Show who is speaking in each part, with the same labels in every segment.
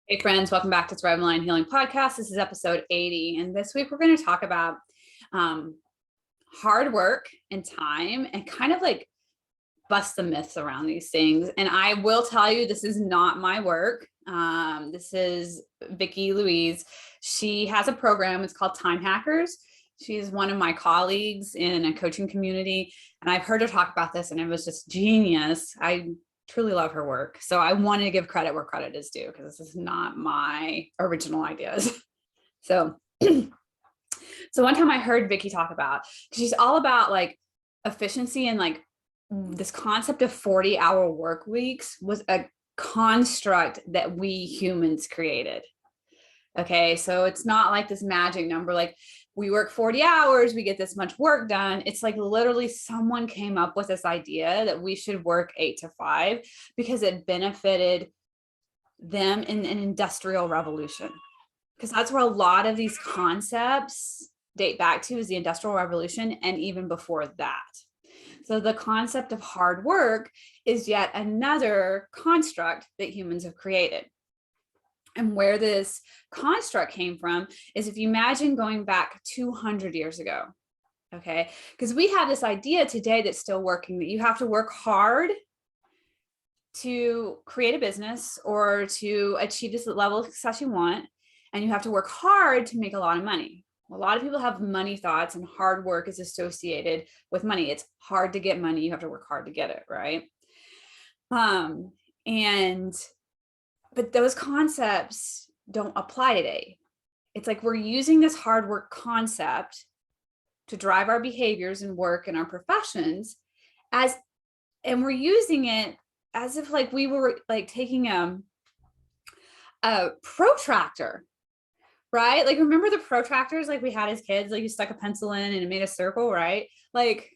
Speaker 1: Hey friends, welcome back to Thrive Online Healing Podcast. This is episode 80. And this week we're going to talk about um, hard work and time and kind of like bust the myths around these things. And I will tell you, this is not my work. This is Vicki Louise. She has a program. It's called Time Hackers. She's one of my colleagues in a coaching community. And I've heard her talk about this and it was just genius. I truly love her work. So I wanted to give credit where credit is due because this is not my original ideas. So, so one time I heard Vicki talk about, because she's all about like efficiency and like this concept of 40-hour work weeks was a construct that we humans created. Okay. So it's not like this magic number, like we work 40 hours, we get this much work done. It's like literally someone came up with this idea that we should work 8 to 5 because it benefited them in an industrial revolution. Because that's where a lot of these concepts date back to, is the Industrial Revolution and even before that. So the concept of hard work is yet another construct that humans have created. And where this construct came from is, if you imagine going back 200 years ago, okay? Because we have this idea today that's still working, that you have to work hard to create a business or to achieve this level of success you want, and you have to work hard to make a lot of money. A lot of people have money thoughts, and hard work is associated with money. It's hard to get money. You have to work hard to get it, right? But those concepts don't apply today. It's like we're using this hard work concept to drive our behaviors and work in our professions and we're using it as if like we were like taking a protractor, right? Like, remember the protractors like we had as kids, like you stuck a pencil in and it made a circle, right? Like,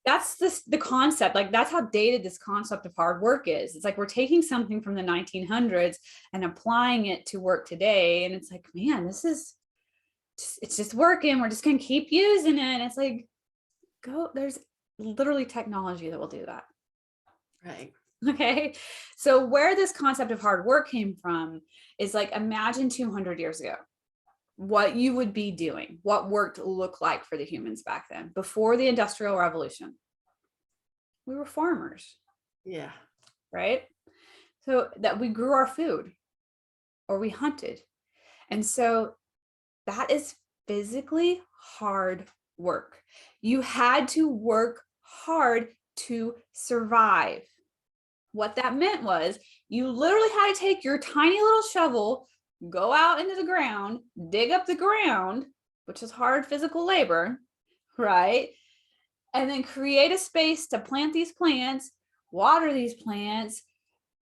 Speaker 1: that's the concept. Like, that's how dated this concept of hard work is. It's like we're taking something from the 1900s and applying it to work today. And it's like, man, it's just working. We're just going to keep using it. And it's like, there's literally technology that will do that.
Speaker 2: Right.
Speaker 1: Okay. So where this concept of hard work came from is like, imagine 200 years ago, what you would be doing, what work looked like for the humans back then, before the Industrial Revolution. We were farmers.
Speaker 2: Yeah.
Speaker 1: Right? So that we grew our food or we hunted. And so that is physically hard work. You had to work hard to survive. What that meant was you literally had to take your tiny little shovel, go out into the ground, dig up the ground, which is hard physical labor, right? And then create a space to plant these plants, water these plants,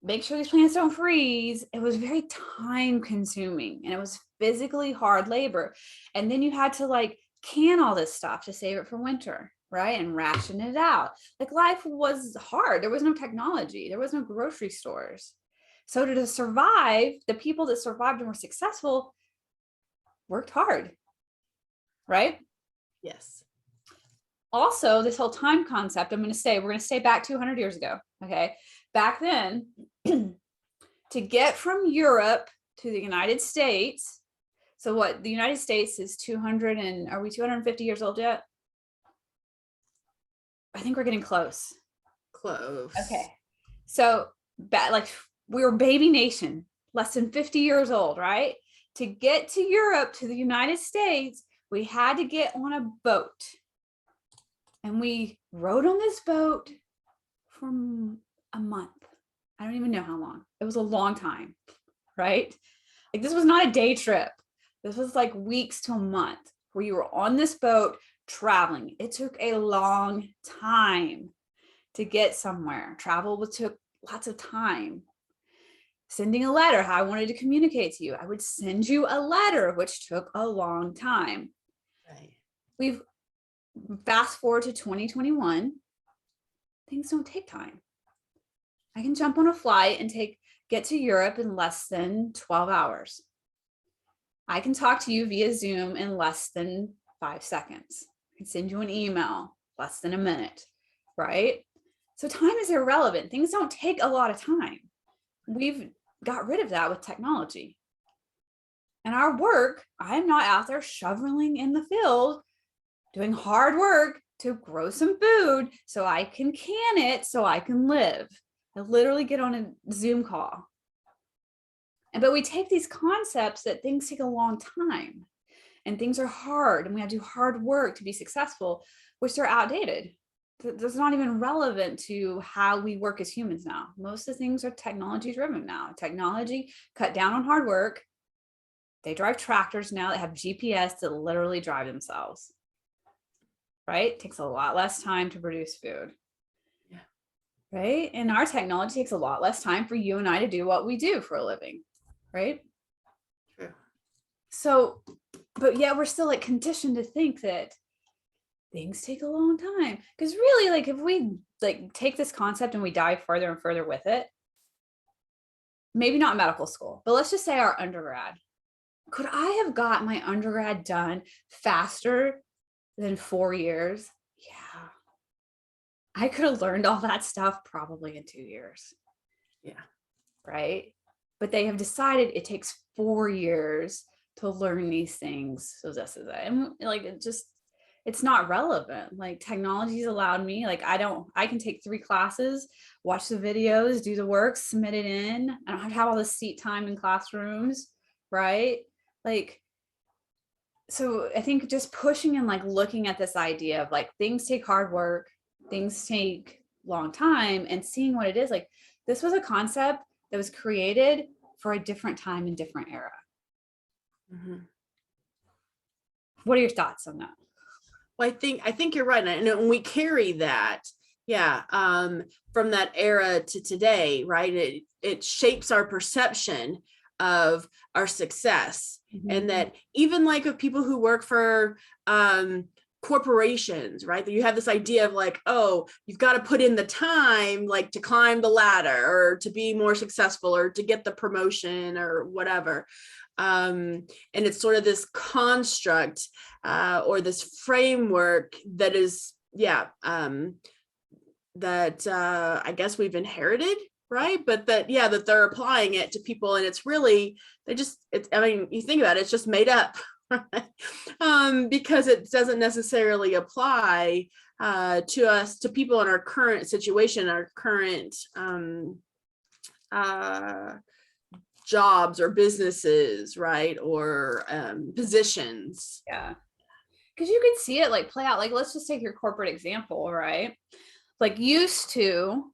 Speaker 1: make sure these plants don't freeze. It was very time consuming and it was physically hard labor. And then you had to like can all this stuff to save it for winter, right? And ration it out. Like, life was hard. There was no technology. There was no grocery stores. So to survive, the people that survived and were successful worked hard, right?
Speaker 2: Yes.
Speaker 1: Also, this whole time concept, we're going to stay back 200 years ago. Okay. Back then, to get from Europe to the United States. So what the United States is 200 and are we 250 years old yet? I think we're getting close.
Speaker 2: Close.
Speaker 1: Okay. So like we were baby nation, less than 50 years old, right? To get to Europe, to the United States, we had to get on a boat. And we rode on this boat for a month. I don't even know how long. It was a long time, right? Like, this was not a day trip. This was like weeks to a month where you were on this boat traveling. It took a long time to get somewhere. Travel took lots of time. Sending a letter, how I wanted to communicate to you. I would send you a letter, which took a long time.
Speaker 2: Right.
Speaker 1: We've fast forward to 2021. Things don't take time. I can jump on a flight and get to Europe in less than 12 hours. I can talk to you via Zoom in less than 5 seconds. I can send you an email less than a minute, right? So time is irrelevant. Things don't take a lot of time. We've got rid of that with technology. And our work, I'm not out there shoveling in the field, doing hard work to grow some food so I can it, so I can live. I literally get on a Zoom call. But we take these concepts that things take a long time and things are hard and we have to do hard work to be successful, which are outdated. That's not even relevant to how we work as humans now. Most of the things are technology driven now. Technology cut down on hard work. They drive tractors now that have GPS that literally drive themselves. Right? It takes a lot less time to produce food.
Speaker 2: Yeah.
Speaker 1: Right? And our technology takes a lot less time for you and I to do what we do for a living. Right?
Speaker 2: True.
Speaker 1: So, but yet we're still like conditioned to think that things take a long time. Because really, like if we like take this concept and we dive further and further with it, maybe not medical school, but let's just say our undergrad. Could I have got my undergrad done faster than 4 years? Yeah. I could have learned all that stuff probably in 2 years.
Speaker 2: Yeah.
Speaker 1: Right. But they have decided it takes 4 years to learn these things. So this is it. And like, it's not relevant. Like technology's allowed me, like, I can take 3 classes, watch the videos, do the work, submit it in. I don't have to have all the seat time in classrooms. Right. Like, so I think just pushing and like looking at this idea of like things take hard work, things take long time, and seeing what it is. Like this was a concept that was created for a different time and different era.
Speaker 2: Mm-hmm.
Speaker 1: What are your thoughts on that?
Speaker 2: Well, I think you're right. And we carry that, from that era to today, right? It shapes our perception of our success.
Speaker 1: Mm-hmm.
Speaker 2: And that even like of people who work for corporations, right? That you have this idea of like, oh, you've got to put in the time, like to climb the ladder or to be more successful or to get the promotion or whatever. And it's sort of this construct or this framework that is, that I guess we've inherited, right? But that they're applying it to people, and it's really, I mean, you think about it, it's just made up, right? Because it doesn't necessarily apply to us, to people in our current situation, our current jobs or businesses, right? Or positions.
Speaker 1: Yeah. Because you can see it like play out. Like, let's just take your corporate example, right? Like used to,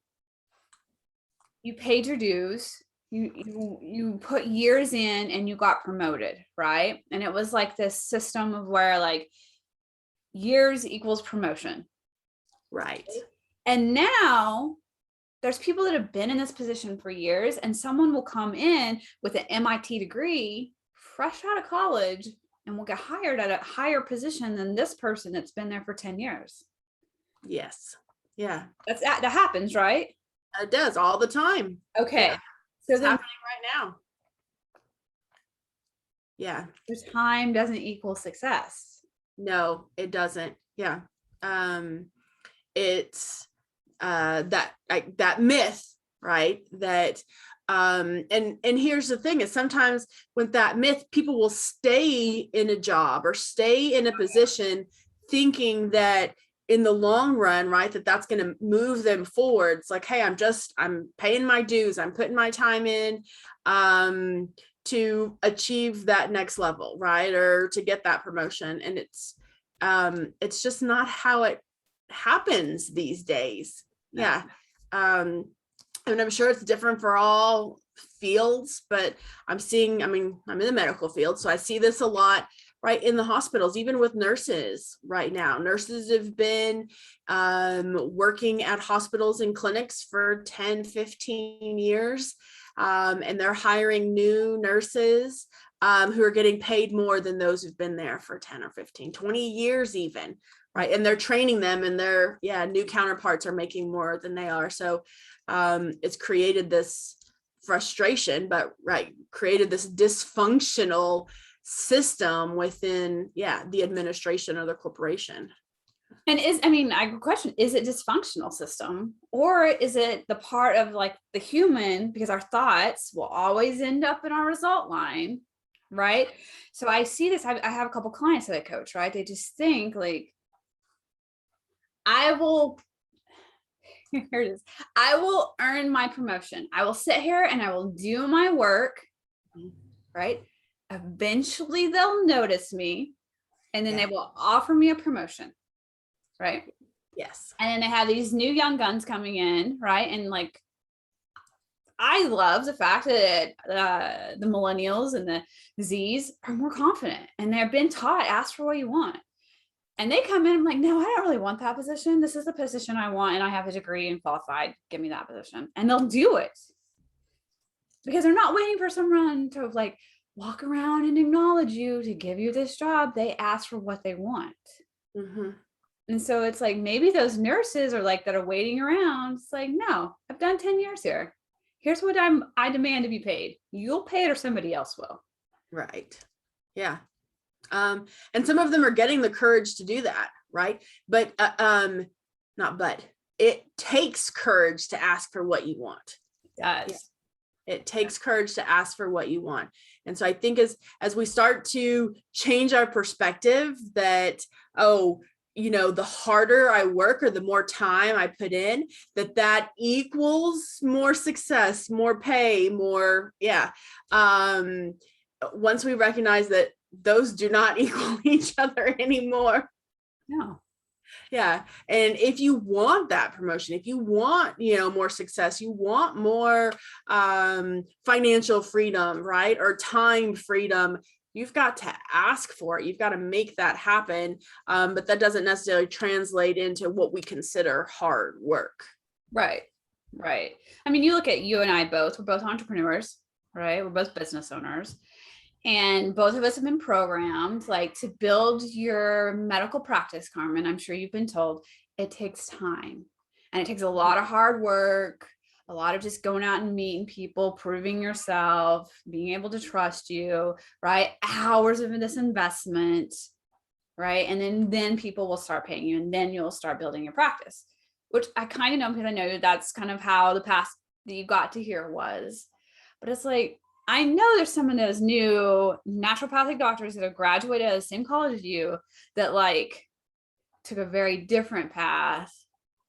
Speaker 1: you paid your dues, you put years in and you got promoted, right? And it was like this system of where like years equals promotion.
Speaker 2: Right.
Speaker 1: And now there's people that have been in this position for years, and someone will come in with an MIT degree, fresh out of college, and will get hired at a higher position than this person that's been there for 10 years.
Speaker 2: Yes. Yeah.
Speaker 1: That happens, right?
Speaker 2: It does all the time.
Speaker 1: Okay.
Speaker 2: Yeah.
Speaker 1: So
Speaker 2: it's
Speaker 1: then
Speaker 2: happening right now. Yeah.
Speaker 1: time doesn't equal success.
Speaker 2: No, it doesn't. Yeah. It's that myth, right? That and here's the thing, is sometimes with that myth, people will stay in a job or stay in a position thinking that in the long run, right, that's going to move them forward. It's like, hey, I'm paying my dues, I'm putting my time in to achieve that next level, right, or to get that promotion. And it's just not how it happens these days. Yeah. And I'm sure it's different for all fields, but I'm in the medical field, so I see this a lot, right, in the hospitals, even with nurses right now. Nurses have been working at hospitals and clinics for 10, 15 years, and they're hiring new nurses who are getting paid more than those who've been there for 10 or 15, 20 years even, right? And they're training them, and their new counterparts are making more than they are. So it's created this frustration, but created this dysfunctional system within the administration of the corporation.
Speaker 1: And I question, is it dysfunctional system, or is it the part of like the human, because our thoughts will always end up in our result line, right? So I see this, I have a couple clients that I coach, right? They just think like, I will, here it is, I will earn my promotion. I will sit here and I will do my work, right? Eventually they'll notice me, and then they will offer me a promotion. Right.
Speaker 2: Yes.
Speaker 1: And then they have these new young guns coming in. Right. And like, I love the fact that the millennials and the Z's are more confident, and they've been taught, ask for what you want. And they come in, I'm like, no, I don't really want that position. This is the position I want. And I have a degree and qualified. Give me that position. And they'll do it because they're not waiting for someone to like walk around and acknowledge you to give you this job. They ask for what they want.
Speaker 2: Mm-hmm.
Speaker 1: And so it's like, maybe those nurses are like, that are waiting around. It's like, no, I've done 10 years here. Here's what I demand to be paid. You'll pay it or somebody else will.
Speaker 2: Right. Yeah. And some of them are getting the courage to do that. Right. But, it takes courage to ask for what you want.
Speaker 1: It does.
Speaker 2: Yeah. It takes courage to ask for what you want. And so I think as we start to change our perspective that, the harder I work or the more time I put in, that equals more success, more pay, more. Yeah. Once we recognize that those do not equal each other anymore.
Speaker 1: No.
Speaker 2: Yeah. And if you want that promotion, if you want, more success, you want more financial freedom, right? Or time freedom, you've got to ask for it. You've got to make that happen. But that doesn't necessarily translate into what we consider hard work.
Speaker 1: Right. Right. You look at you and I both, we're both entrepreneurs, right? We're both business owners. And both of us have been programmed like to build your medical practice, Carmen. I'm sure you've been told it takes time, and it takes a lot of hard work, a lot of just going out and meeting people, proving yourself, being able to trust you, right? Hours of this investment, right? And then people will start paying you, and then you'll start building your practice, which I kind of know because I know that's kind of how the path that you got to here was. But it's like, I know there's some of those new naturopathic doctors that have graduated at the same college as you that like took a very different path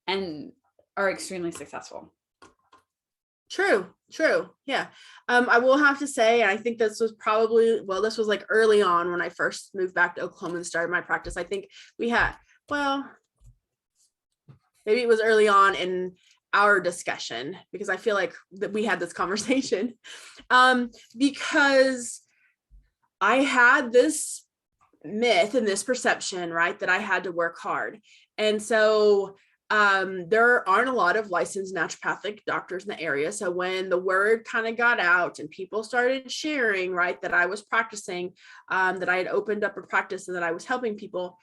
Speaker 1: and are extremely successful.
Speaker 2: True. Yeah. I will have to say, I think this was like early on when I first moved back to Oklahoma and started my practice. I think we had, maybe it was early on in our discussion, because I feel like that we had this conversation, because I had this myth and this perception, right, that I had to work hard. And so there aren't a lot of licensed naturopathic doctors in the area. So when the word kind of got out and people started sharing, right, that I was practicing, that I had opened up a practice and that I was helping people,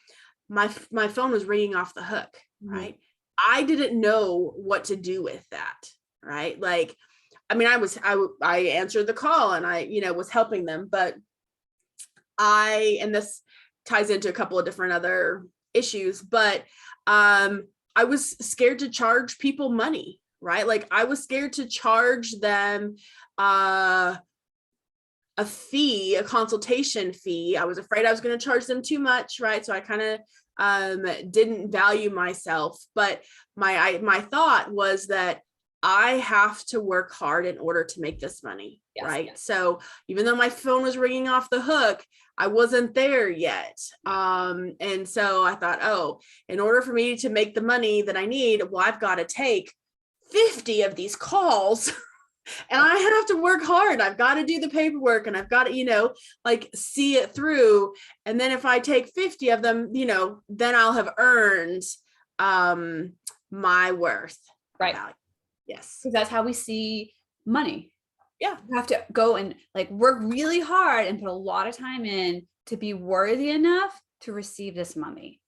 Speaker 2: my phone was ringing off the hook, right? I didn't know what to do with that, right? Like, I answered the call and I, was helping them, but and this ties into a couple of different other issues, but I was scared to charge people money, right? Like I was scared to charge them a fee, a consultation fee. I was afraid I was going to charge them too much, right? So I kind of didn't value myself, but my thought was that I have to work hard in order to make this money, right? Yes. So even though my phone was ringing off the hook, I wasn't there yet. And so I thought, in order for me to make the money that I need, well, I've got to take 50 of these calls and I have to work hard. I've got to do the paperwork and I've got to, see it through. And then if I take 50 of them, then I'll have earned my worth.
Speaker 1: Right.
Speaker 2: Value. Yes.
Speaker 1: Because that's how we see money.
Speaker 2: Yeah.
Speaker 1: You have to go and work really hard and put a lot of time in to be worthy enough to receive this money.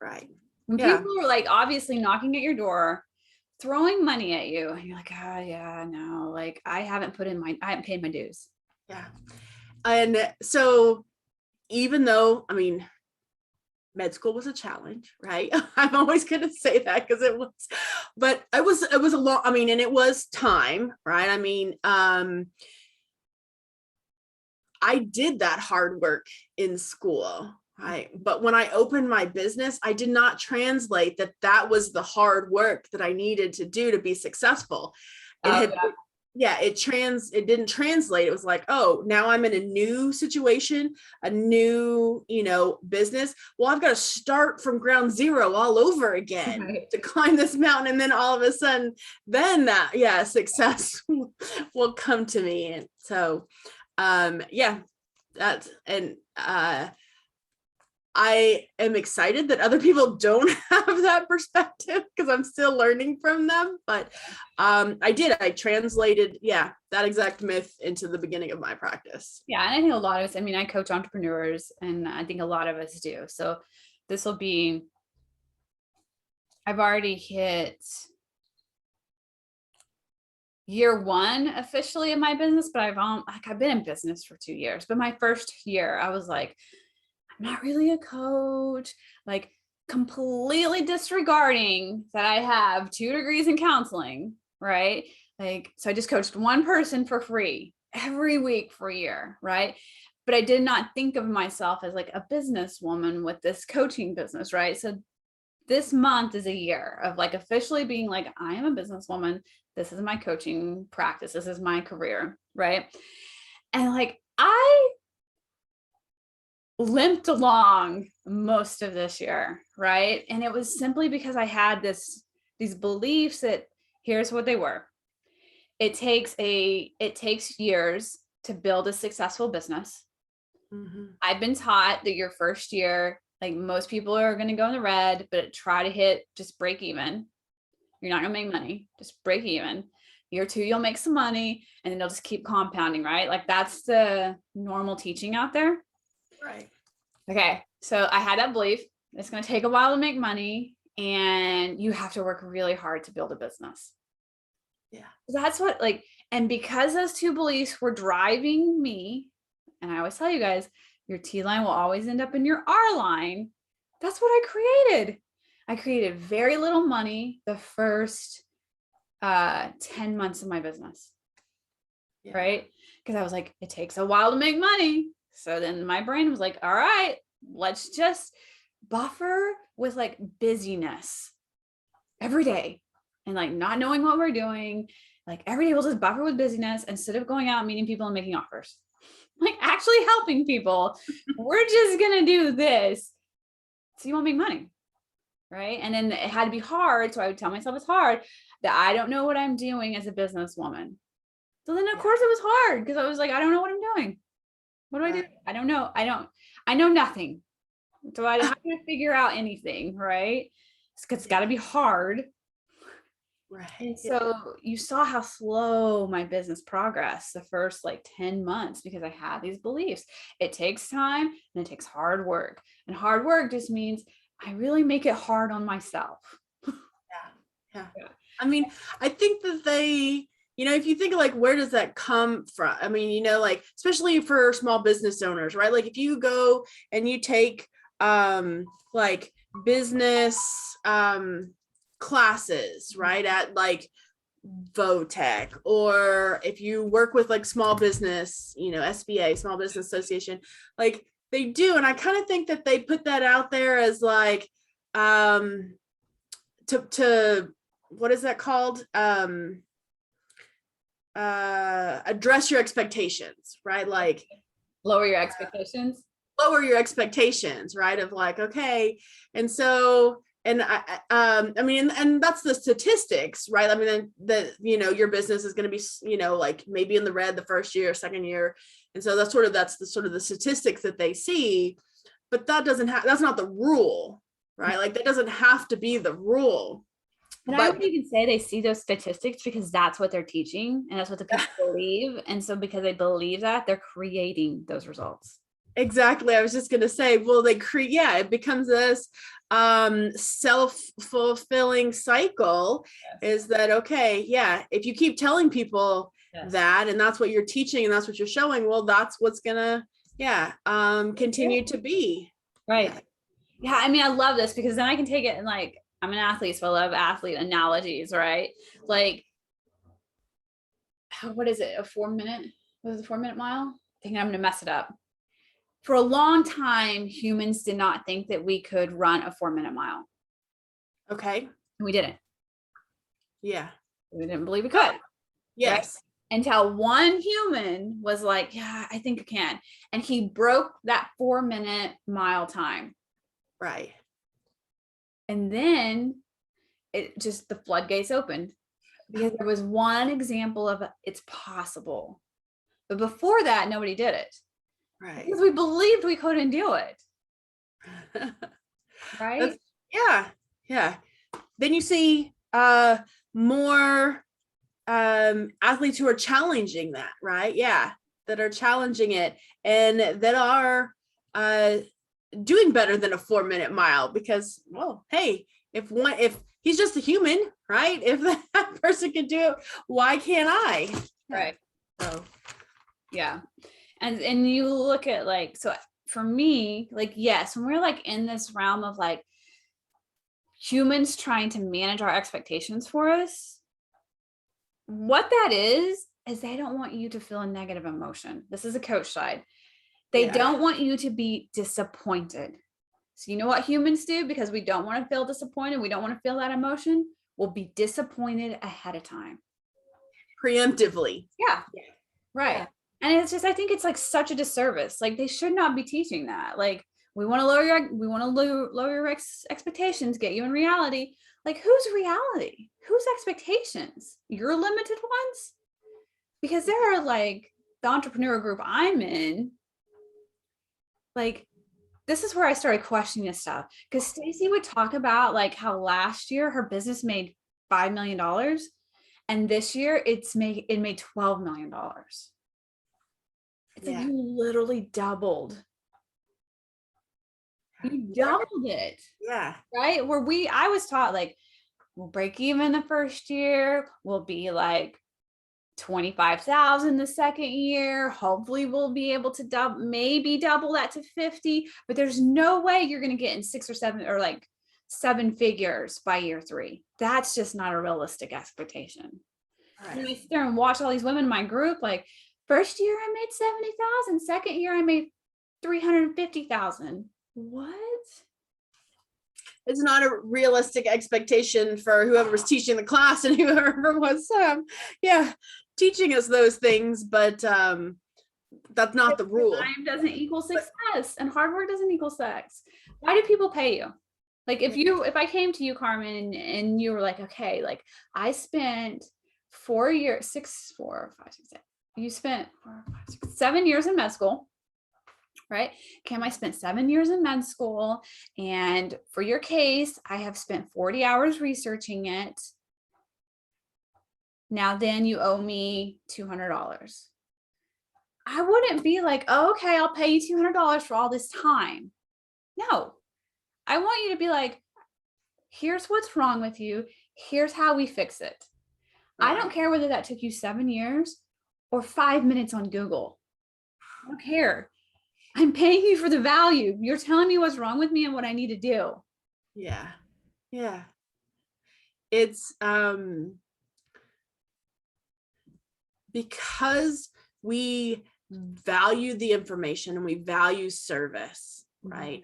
Speaker 2: Right.
Speaker 1: When people are obviously knocking at your door, throwing money at you, and you're like, oh yeah, no, I haven't paid my dues.
Speaker 2: Yeah. And so even though, med school was a challenge, right? I'm always going to say that because it was, but it was a long, I mean, and it was time, right? I mean, I did that hard work in school, right? But when I opened my business, I did not translate that was the hard work that I needed to do to be successful. It didn't translate. It was like, oh, now I'm in a new situation, a new, business. Well, I've got to start from ground zero all over again to climb this mountain. And then all of a sudden, then that, success will come to me. And so, I am excited that other people don't have that perspective because I'm still learning from them. But I translated, that exact myth into the beginning of my practice.
Speaker 1: Yeah. And I think a lot of us, I coach entrepreneurs, and I think a lot of us do. So I've already hit year 1 officially in my business, but I've been in business for 2 years. But my first year, I was like, I'm not really a coach, like completely disregarding that I have 2 degrees in counseling, right? Like, so I just coached one person for free every week for a year, right? But I did not think of myself as like a businesswoman with this coaching business, right? So this month is a year of like officially being like, I am a businesswoman. This is my coaching practice. This is my career, right? And like, I limped along most of this year, right? And it was simply because I had these beliefs that here's what they were. It takes years to build a successful business. Mm-hmm. I've been taught that your first year, like most people are going to go in the red, but try to hit just break even. You're not going to make money, just break even. Year 2, you'll make some money, and then you'll just keep compounding, right? Like that's the normal teaching out there.
Speaker 2: Right.
Speaker 1: Okay. So I had that belief it's going to take a while to make money, and you have to work really hard to build a business.
Speaker 2: Yeah.
Speaker 1: That's what and because those 2 beliefs were driving me, and I always tell you guys, your T line will always end up in your R line. That's what I created. I created very little money the first 10 months of my business. Yeah. Right? Because I was like, it takes a while to make money. So then my brain was like, all right, let's just buffer with like busyness every day and like not knowing what we're doing. Like every day we'll just buffer with busyness instead of going out and meeting people and making offers, like actually helping people. We're just going to do this so you won't make money. Right. And then it had to be hard. So I would tell myself it's hard, that I don't know what I'm doing as a businesswoman. So then of course it was hard because I was like, I don't know what I'm doing. What do I do? I don't know. I know nothing. So I have to figure out anything, right? It's got to be hard. Right. And so you saw how slow my business progressed the first like 10 months because I had these beliefs. It takes time and it takes hard work. And hard work just means I really make it hard on myself.
Speaker 2: Yeah. I mean, I think that they, if you think like, where does that come from? I mean, like, especially for small business owners, right? Like if you go and you take like business classes, right? At like Votech, or if you work with like small business, SBA, Small Business Association, like they do. And I kind of think that they put that out there as like, to what is that called? Address your expectations, right? Like
Speaker 1: lower your expectations,
Speaker 2: right? Of like, okay. And so, and I mean, and that's the statistics, right? I mean, your business is going to be, like maybe in the red the first year, second year. And so that's the statistics that they see, but that's not the rule, right? Like that doesn't have to be the rule.
Speaker 1: And I would even say they see those statistics because that's what they're teaching and that's what the people believe. And so because they believe that, they're creating those results.
Speaker 2: Exactly. I was just going to say, well, it becomes this self-fulfilling cycle. Yes. Is that okay? Yeah. If you keep telling people that, and that's what you're teaching and that's what you're showing, well, that's what's going to, continue to be.
Speaker 1: Right. Yeah, I mean, I love this because then I can take it and like, I'm an athlete, so I love athlete analogies, right? Like, what is it? A 4 minute? Was it a 4 minute mile? I think I'm gonna mess it up. For a long time, humans did not think that we could run a 4 minute mile.
Speaker 2: Okay.
Speaker 1: We didn't.
Speaker 2: Yeah.
Speaker 1: We didn't believe we could.
Speaker 2: Yes.
Speaker 1: Right? Until one human was like, yeah, I think I can. And he broke that 4 minute mile time.
Speaker 2: Right.
Speaker 1: And then it just, the floodgates opened because there was one example of it's possible. But before that, nobody did it.
Speaker 2: Right.
Speaker 1: Because we believed we couldn't do it. Right?
Speaker 2: Yeah. Yeah. Then you see more athletes who are challenging that, right? Yeah. That are challenging it and that are doing better than a 4 minute mile because, well, hey, if he's just a human, right? If that person can do it, why can't I?
Speaker 1: Right.
Speaker 2: So
Speaker 1: yeah. And you look at like, so for me, like, yes, when we're like in this realm of like humans trying to manage our expectations for us, what that is they don't want you to feel a negative emotion. This is a coach side. They don't want you to be disappointed. So you know what humans do, because we don't want to feel disappointed, we don't want to feel that emotion, we'll be disappointed ahead of time.
Speaker 2: Preemptively.
Speaker 1: Yeah. Right.
Speaker 2: Yeah.
Speaker 1: And it's just, I think it's like such a disservice. Like they should not be teaching that. Like we want to lower your expectations, get you in reality. Like whose reality? Whose expectations? Your limited ones? Because there are like the entrepreneur group I'm in, like this is where I started questioning this stuff. Because Stacey would talk about like how last year her business made $5 million. And this year it made $12 million. It's like you literally doubled. You doubled it.
Speaker 2: Yeah.
Speaker 1: Right? I was taught like, we'll break even the first year, we'll be like 25,000 the second year. Hopefully we'll be able to maybe double that to 50, but there's no way you're going to get in 6 or 7 or like 7 figures by year 3. That's just not a realistic expectation. Right. And I sit there and watch all these women in my group, like first year I made 70,000, second year I made 350,000. What?
Speaker 2: It's not a realistic expectation for whoever was teaching the class and whoever was teaching us those things, but that's not the rule.
Speaker 1: Time doesn't equal success and hard work doesn't equal success. Why do people pay you? Like if I came to you, Carmen, and you were like, okay, like I spent 4 years, you spent 7 years in med school, right? Kim, I spent 7 years in med school. And for your case, I have spent 40 hours researching it. Now then you owe me $200. I wouldn't be like, oh, okay, I'll pay you $200 for all this time. No, I want you to be like, here's what's wrong with you. Here's how we fix it. Right. I don't care whether that took you 7 years or 5 minutes on Google. I don't care. I'm paying you for the value. You're telling me what's wrong with me and what I need to do.
Speaker 2: Yeah. Yeah. It's because we value the information and we value service, right?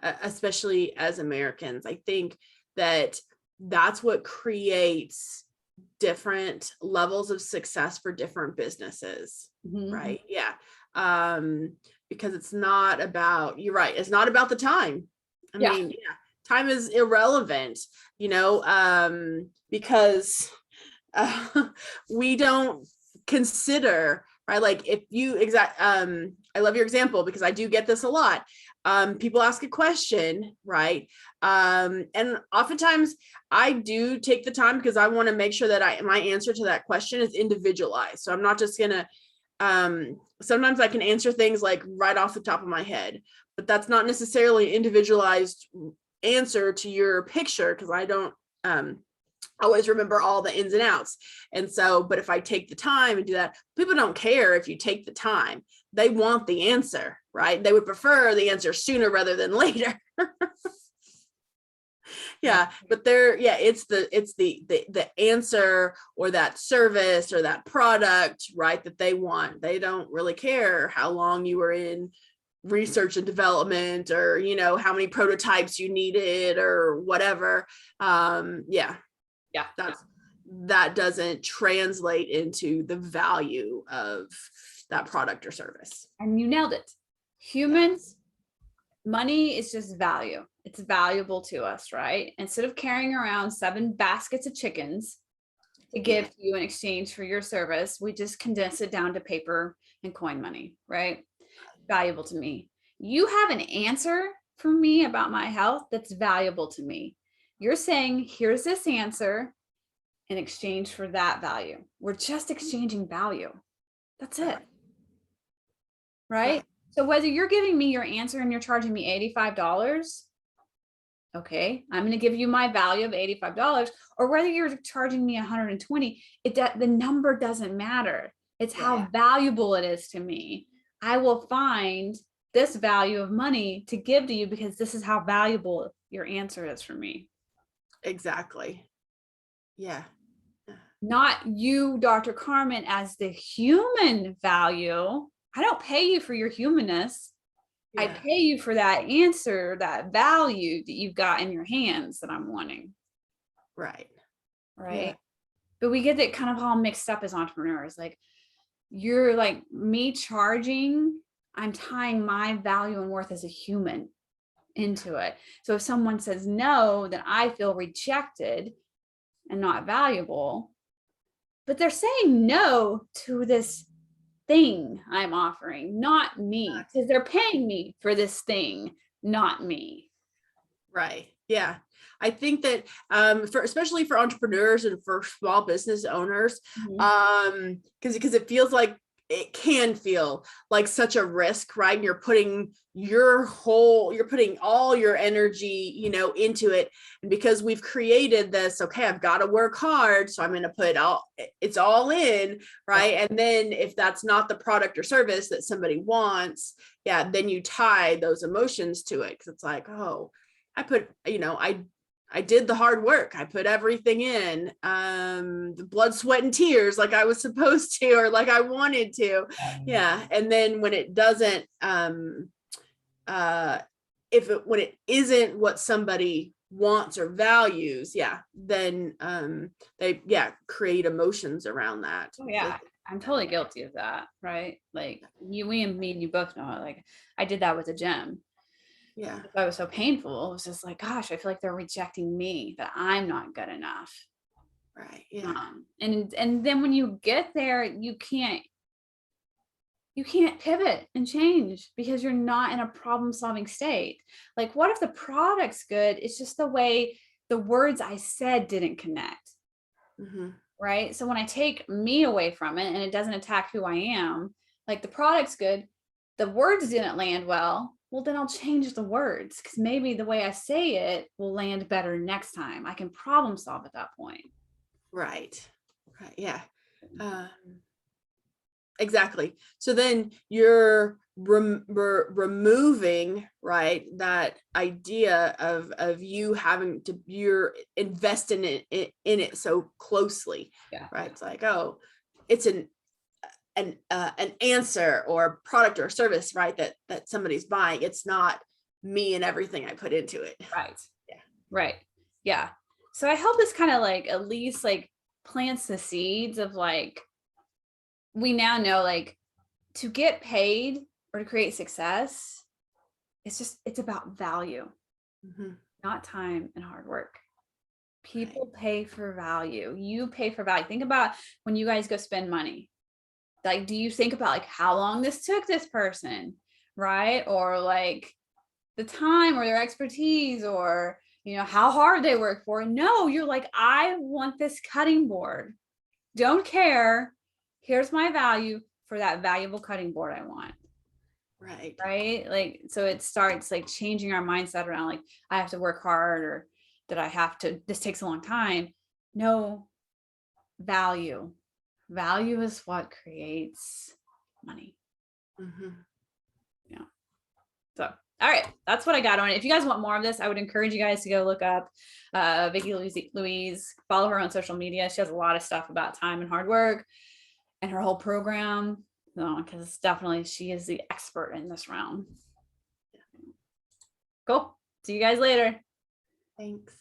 Speaker 2: Especially as Americans, I think that's what creates different levels of success for different businesses, right? Yeah. Because it's not about, you're right, it's not about the time. I mean, time is irrelevant, because we don't consider, right? Like if you I love your example because I do get this a lot. People ask a question, right? And oftentimes I do take the time because I want to make sure that my answer to that question is individualized. So I'm not just gonna, sometimes I can answer things like right off the top of my head, but that's not necessarily an individualized answer to your picture because I don't always remember all the ins and outs. And so, but if I take the time and do that, people don't care if you take the time. They want the answer, right? They would prefer the answer sooner rather than later. Yeah, but it's the answer or that service or that product, right, that they want. They don't really care how long you were in research and development, or how many prototypes you needed or whatever. Yeah, that doesn't translate into the value of that product or service.
Speaker 1: And you nailed it. Humans, money is just value. It's valuable to us, right? Instead of carrying around 7 baskets of chickens to give to you in exchange for your service, we just condense it down to paper and coin money, right? Valuable to me. You have an answer for me about my health that's valuable to me. You're saying, here's this answer in exchange for that value. We're just exchanging value. That's it. Right? So whether you're giving me your answer and you're charging me $85, okay, I'm going to give you my value of $85, or whether you're charging me 120, the number doesn't matter. It's how valuable it is to me. I will find this value of money to give to you because this is how valuable your answer is for me.
Speaker 2: Exactly. Yeah.
Speaker 1: Not you, Dr. Carmen, as the human value. I don't pay you for your humanness. I pay you for that answer, that value that you've got in your hands that I'm wanting.
Speaker 2: Right.
Speaker 1: Yeah. But we get it kind of all mixed up as entrepreneurs. Like, you're like, me charging, I'm tying my value and worth as a human into it. So if someone says no, then I feel rejected and not valuable. But they're saying no to this thing I'm offering, not me, because they're paying me for this thing, not me.
Speaker 2: Right. Yeah. I think that especially for entrepreneurs and for small business owners, because it feels like, it can feel like such a risk, right? And you're putting all your energy, into it. And because we've created this, okay, I've got to work hard, so I'm going to put it's all in, right? And then if that's not the product or service that somebody wants, then you tie those emotions to it. Cause it's like, oh, I did the hard work. I put everything in, the blood, sweat, and tears, like I was supposed to, or like I wanted to. Yeah. And then when it doesn't, when it isn't what somebody wants or values, then they create emotions around that.
Speaker 1: Oh yeah. I'm totally guilty of that, right? Like me and you both know, like I did that with the gym.
Speaker 2: Yeah.
Speaker 1: That was so painful. It was just like, gosh, I feel like they're rejecting me, that I'm not good enough.
Speaker 2: Right. Yeah.
Speaker 1: And then when you get there, you can't pivot and change because you're not in a problem solving state. Like, what if the product's good? It's just the way the words I said didn't connect. Right. So when I take me away from it and it doesn't attack who I am, like the product's good, the words didn't land well. Well, then I'll change the words, because maybe the way I say it will land better next time. I can problem solve at that point.
Speaker 2: Right. Yeah. Exactly. So then you're removing, right, that idea of you having to, you're investing in it so closely. Right. It's like, oh, it's an answer or a product or service, right, that somebody's buying. It's not me and everything I put into it.
Speaker 1: Right. Right. Yeah. So I hope this kind of like at least like plants the seeds of like, we now know, like, to get paid or to create success, it's about value, not time and hard work. People pay for value. You pay for value. Think about when you guys go spend money. Like, do you think about like how long this took this person, right? Or like the time or their expertise, or, how hard they work for? No, you're like, I want this cutting board. Don't care. Here's my value for that valuable cutting board I want. Right. Like, so it starts like changing our mindset around like, I have to work hard, or that I have to, this takes a long time. know value. Value is what creates money.
Speaker 2: Mm-hmm.
Speaker 1: Yeah. So, all right, that's what I got on it. If you guys want more of this, I would encourage you guys to go look up Vicki Louise, follow her on social media. She has a lot of stuff about time and hard work and her whole program. Because definitely she is the expert in this realm. Cool. See you guys later.
Speaker 2: Thanks.